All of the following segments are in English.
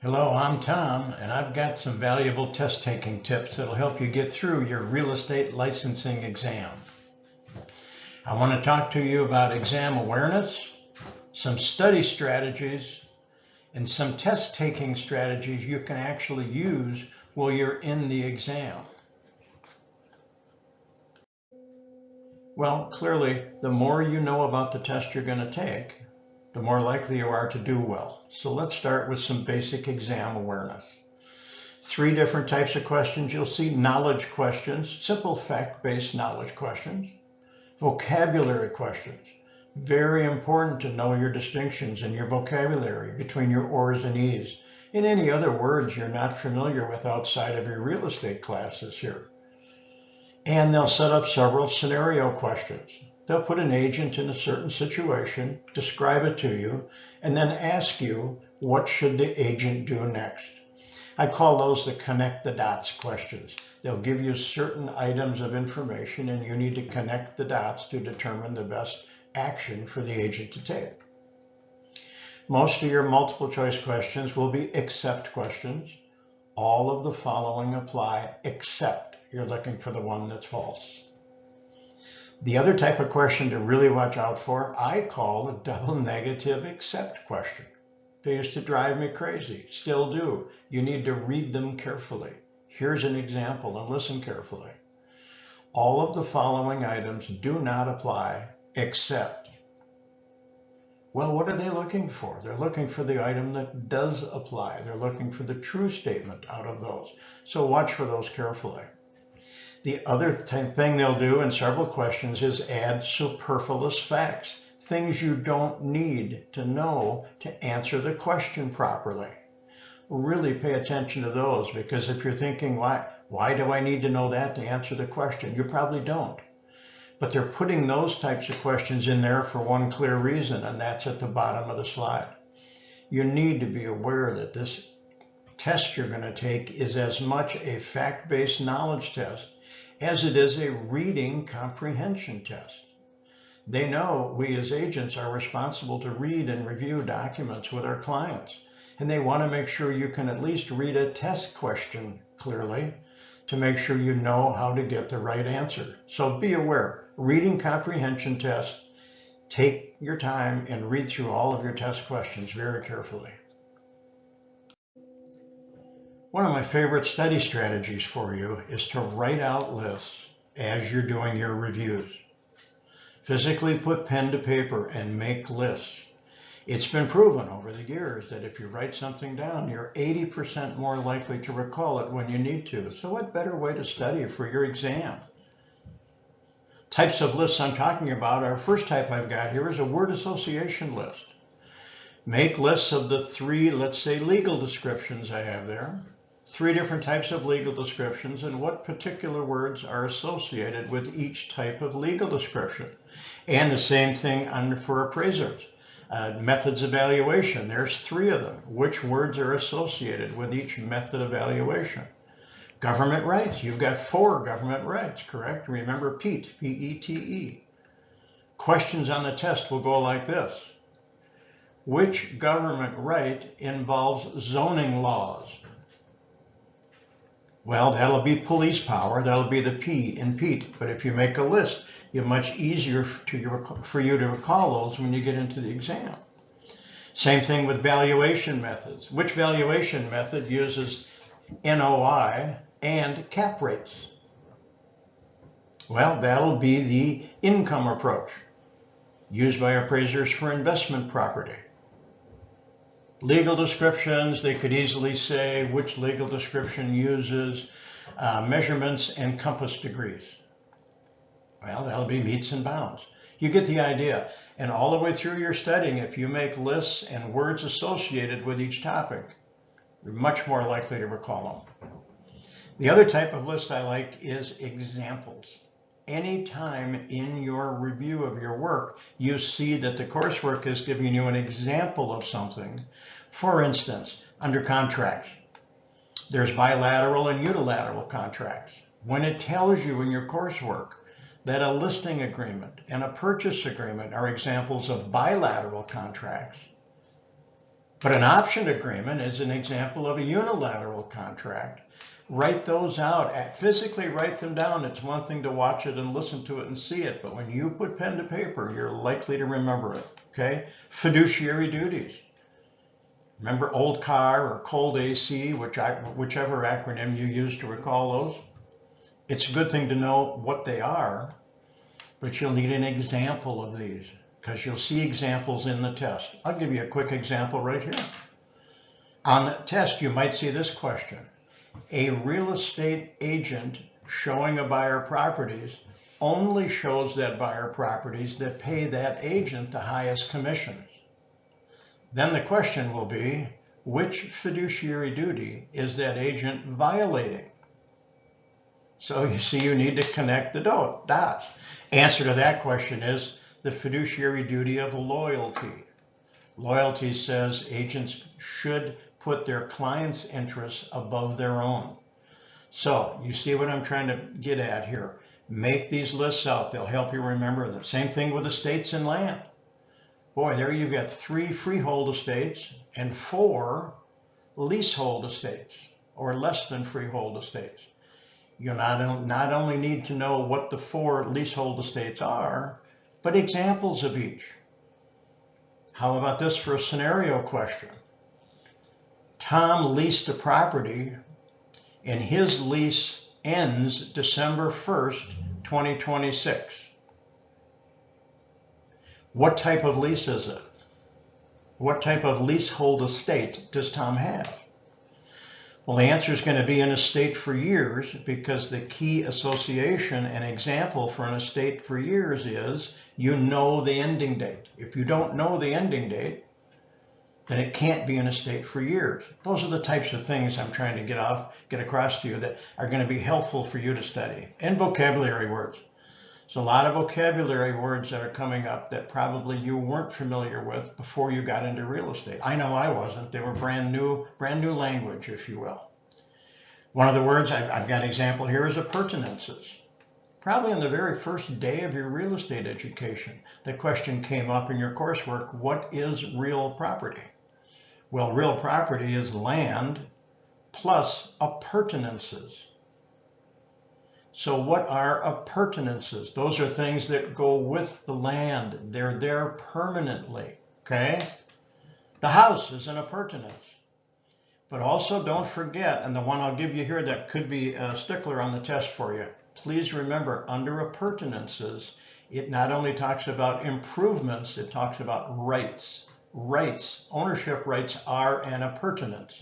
Hello, I'm Tom, and I've got some valuable test taking tips that'll help you get through your real estate licensing exam. I want to talk to you about exam awareness, some study strategies, and some test taking strategies you can actually use while you're in the exam. Well, clearly, the more you know about the test you're going to take, the more likely you are to do well. So let's start with some basic exam awareness. 3 different types of questions you'll see: knowledge questions, simple fact-based knowledge questions; vocabulary questions. Very important to know your distinctions in your vocabulary between your or's and e's and any other words you're not familiar with outside of your real estate classes here. And they'll set up several scenario questions. They'll put an agent in a certain situation, describe it to you, and then ask you, what should the agent do next? I call those the connect the dots questions. They'll give you certain items of information and you need to connect the dots to determine the best action for the agent to take. Most of your multiple choice questions will be except questions. All of the following apply except you're looking for the one that's false. The other type of question to really watch out for, I call a double negative except question. They used to drive me crazy, still do. You need to read them carefully. Here's an example and listen carefully. All of the following items do not apply except. Well, what are they looking for? They're looking for the item that does apply. They're looking for the true statement out of those. So watch for those carefully. The other thing they'll do in several questions is add superfluous facts, things you don't need to know to answer the question properly. Really pay attention to those, because if you're thinking, why do I need to know that to answer the question? You probably don't. But they're putting those types of questions in there for one clear reason, and that's at the bottom of the slide. You need to be aware that this test you're going to take is as much a fact-based knowledge test as it is a reading comprehension test. They know we as agents are responsible to read and review documents with our clients, and they want to make sure you can at least read a test question clearly to make sure you know how to get the right answer. So be aware, reading comprehension test, take your time and read through all of your test questions very carefully. One of my favorite study strategies for you is to write out lists as you're doing your reviews. Physically put pen to paper and make lists. It's been proven over the years that if you write something down, you're 80% more likely to recall it when you need to. So what better way to study for your exam? Types of lists I'm talking about, our first type I've got here is a word association list. Make lists of the 3, let's say, legal descriptions I have there. 3 different types of legal descriptions and what particular words are associated with each type of legal description. And the same thing for appraisers. Methods evaluation, there's 3 of them. Which words are associated with each method evaluation? Government rights, you've got 4 government rights, correct? Remember PETE, P-E-T-E. Questions on the test will go like this. Which government right involves zoning laws? Well, that'll be police power. That'll be the P in PETE. But if you make a list, it's much easier for you to recall those when you get into the exam. Same thing with valuation methods. Which valuation method uses NOI and cap rates? Well, that'll be the income approach used by appraisers for investment property. Legal descriptions, they could easily say which legal description uses measurements and compass degrees. Well, that'll be meets and bounds. You get the idea. And all the way through your studying, if you make lists and words associated with each topic, you're much more likely to recall them. The other type of list I like is examples. Anytime in your review of your work, you see that the coursework is giving you an example of something. For instance, under contracts, there's bilateral and unilateral contracts. When it tells you in your coursework that a listing agreement and a purchase agreement are examples of bilateral contracts, But an option agreement is an example of a unilateral contract. Write those out, physically write them down. It's one thing to watch it and listen to it and see it, but when you put pen to paper, you're likely to remember it, okay? Fiduciary duties. Remember old car or cold AC, whichever acronym you use to recall those? It's a good thing to know what they are, but you'll need an example of these because you'll see examples in the test. I'll give you a quick example right here. On the test, you might see this question. A real estate agent showing a buyer properties only shows that buyer properties that pay that agent the highest commissions. Then the question will be, which fiduciary duty is that agent violating? So you see, you need to connect the dots. Answer to that question is the fiduciary duty of loyalty. Loyalty says agents should put their clients' interests above their own. So you see what I'm trying to get at here. Make these lists out. They'll help you remember them. Same thing with estates and land. Boy, there you've got 3 freehold estates and 4 leasehold estates or less than freehold estates. You not only need to know what the 4 leasehold estates are, but examples of each. How about this for a scenario question? Tom leased a property and his lease ends December 1st, 2026. What type of lease is it? What type of leasehold estate does Tom have? Well, the answer is going to be an estate for years because the key association and example for an estate for years is you know the ending date. If you don't know the ending date, then it can't be an estate for years. Those are the types of things I'm trying to get across to you that are going to be helpful for you to study. And vocabulary words. There's a lot of vocabulary words that are coming up that probably you weren't familiar with before you got into real estate. I know I wasn't. They were brand new language, if you will. One of the words, I've got an example here, is appurtenances. Probably on the very first day of your real estate education, the question came up in your coursework, what is real property? Well, real property is land plus appurtenances. So what are appurtenances? Those are things that go with the land. They're there permanently, okay? The house is an appurtenance. But also don't forget, and the one I'll give you here that could be a stickler on the test for you, please remember under appurtenances, it not only talks about improvements, it talks about rights. Rights, ownership rights are an appurtenance.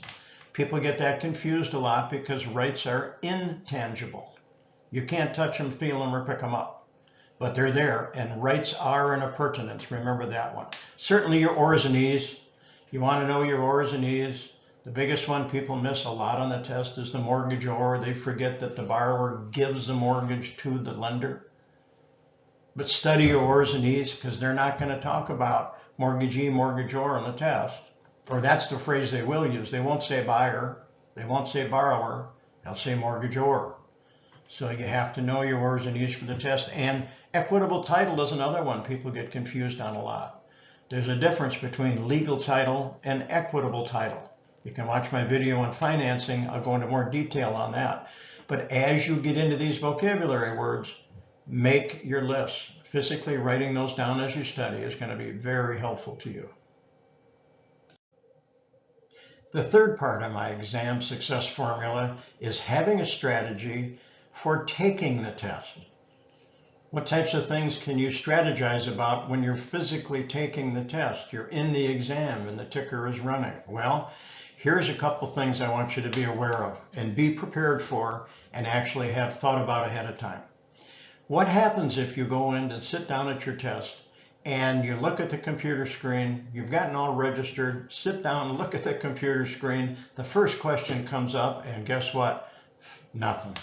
People get that confused a lot because rights are intangible. You can't touch them, feel them, or pick them up, but they're there, and rights are an appurtenance. Remember that one. Certainly your Ors and Es. You want to know your Ors and Es. The biggest one people miss a lot on the test is the mortgagor. They forget that the borrower gives the mortgage to the lender. But study your Ors and Es because they're not going to talk about mortgagee, mortgagor on the test. Or that's the phrase they will use. They won't say buyer. They won't say borrower. They'll say mortgagor. So you have to know your Ors and Es for the test. And equitable title is another one people get confused on a lot. There's a difference between legal title and equitable title. You can watch my video on financing. I'll go into more detail on that. But as you get into these vocabulary words, make your lists. Physically writing those down as you study is going to be very helpful to you. The third part of my exam success formula is having a strategy for taking the test. What types of things can you strategize about when you're physically taking the test? You're in the exam and the ticker is running. Well, here's a couple things I want you to be aware of and be prepared for and actually have thought about ahead of time. What happens if you go in and sit down at your test and you look at the computer screen, you've gotten all registered, sit down, look at the computer screen, the first question comes up and guess what? Nothing.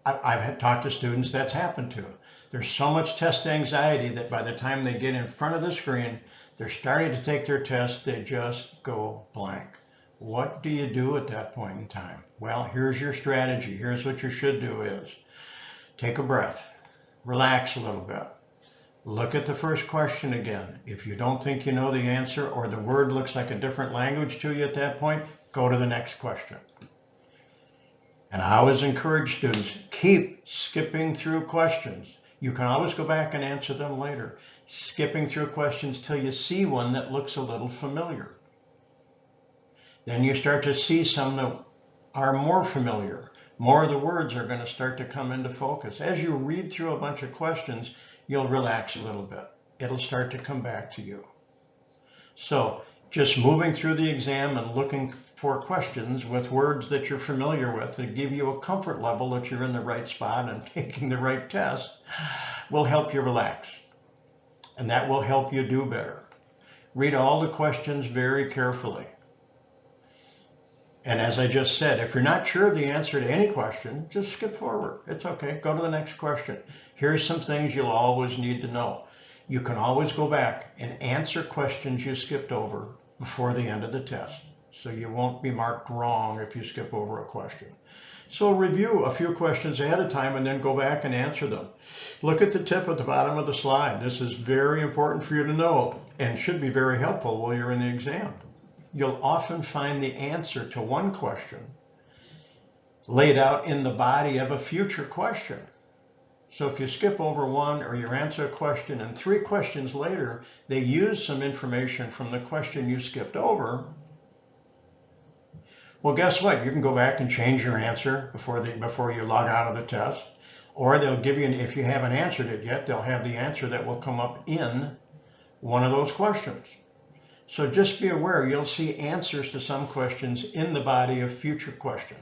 I've talked to students that's happened to. There's so much test anxiety that by the time they get in front of the screen, they're starting to take their test, they just go blank. What do you do at that point in time? Well, here's your strategy. Here's what you should do is take a breath, relax a little bit. Look at the first question again. If you don't think you know the answer or the word looks like a different language to you at that point, go to the next question. And I always encourage students, keep skipping through questions. You can always go back and answer them later. Skipping through questions till you see one that looks a little familiar. Then you start to see some that are more familiar. More of the words are going to start to come into focus. As you read through a bunch of questions, you'll relax a little bit. It'll start to come back to you. So just moving through the exam and looking for questions with words that you're familiar with that give you a comfort level that you're in the right spot and taking the right test will help you relax. And that will help you do better. Read all the questions very carefully. And as I just said, if you're not sure of the answer to any question, just skip forward. It's okay. Go to the next question. Here's some things you'll always need to know. You can always go back and answer questions you skipped over before the end of the test. So you won't be marked wrong if you skip over a question. So review a few questions ahead of time and then go back and answer them. Look at the tip at the bottom of the slide. This is very important for you to know and should be very helpful while you're in the exam. You'll often find the answer to one question laid out in the body of a future question. So if you skip over one or you answer a question and 3 questions later, they use some information from the question you skipped over, well, guess what? You can go back and change your answer before you log out of the test. Or they'll give you, if you haven't answered it yet, they'll have the answer that will come up in one of those questions. So just be aware, you'll see answers to some questions in the body of future questions.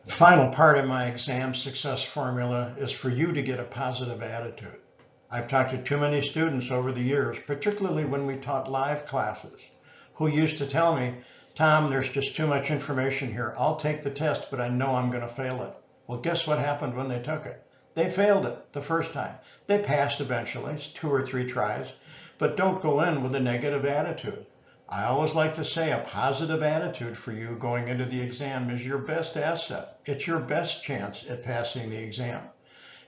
The final part of my exam success formula is for you to get a positive attitude. I've talked to too many students over the years, particularly when we taught live classes, who used to tell me, Tom, there's just too much information here. I'll take the test, but I know I'm going to fail it. Well, guess what happened when they took it? They failed it the first time. They passed eventually, it's 2 or 3 tries, but don't go in with a negative attitude. I always like to say a positive attitude for you going into the exam is your best asset. It's your best chance at passing the exam.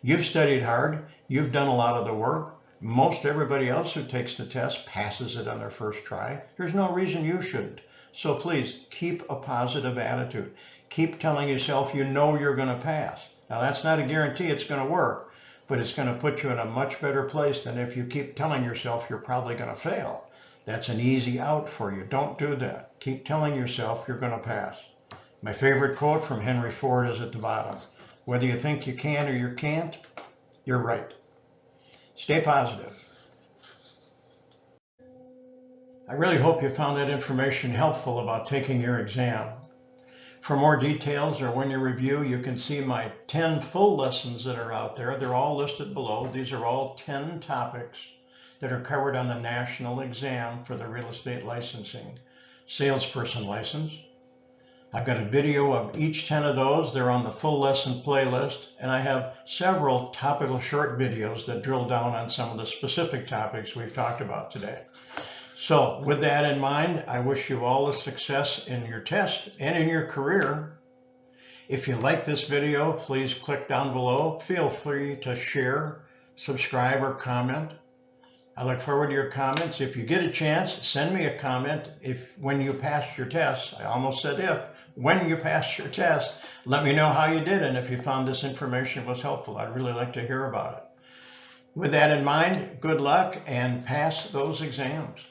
You've studied hard. You've done a lot of the work. Most everybody else who takes the test passes it on their first try. There's no reason you shouldn't. So please keep a positive attitude. Keep telling yourself you know you're going to pass. Now that's not a guarantee it's going to work, but it's going to put you in a much better place than if you keep telling yourself you're probably going to fail. That's an easy out for you. Don't do that. Keep telling yourself you're going to pass. My favorite quote from Henry Ford is at the bottom. Whether you think you can or you can't, you're right. Stay positive. I really hope you found that information helpful about taking your exam. For more details or when you review, you can see my 10 full lessons that are out there. They're all listed below. These are all 10 topics that are covered on the national exam for the real estate licensing salesperson license. I've got a video of each 10 of those. They're on the full lesson playlist, and I have several topical short videos that drill down on some of the specific topics we've talked about today. So with that in mind, I wish you all the success in your test and in your career. If you like this video, please click down below. Feel free to share, subscribe, or comment. I look forward to your comments. If you get a chance, send me a comment when you passed your test. I almost said when you passed your test, let me know how you did and if you found this information was helpful. I'd really like to hear about it. With that in mind, good luck and pass those exams.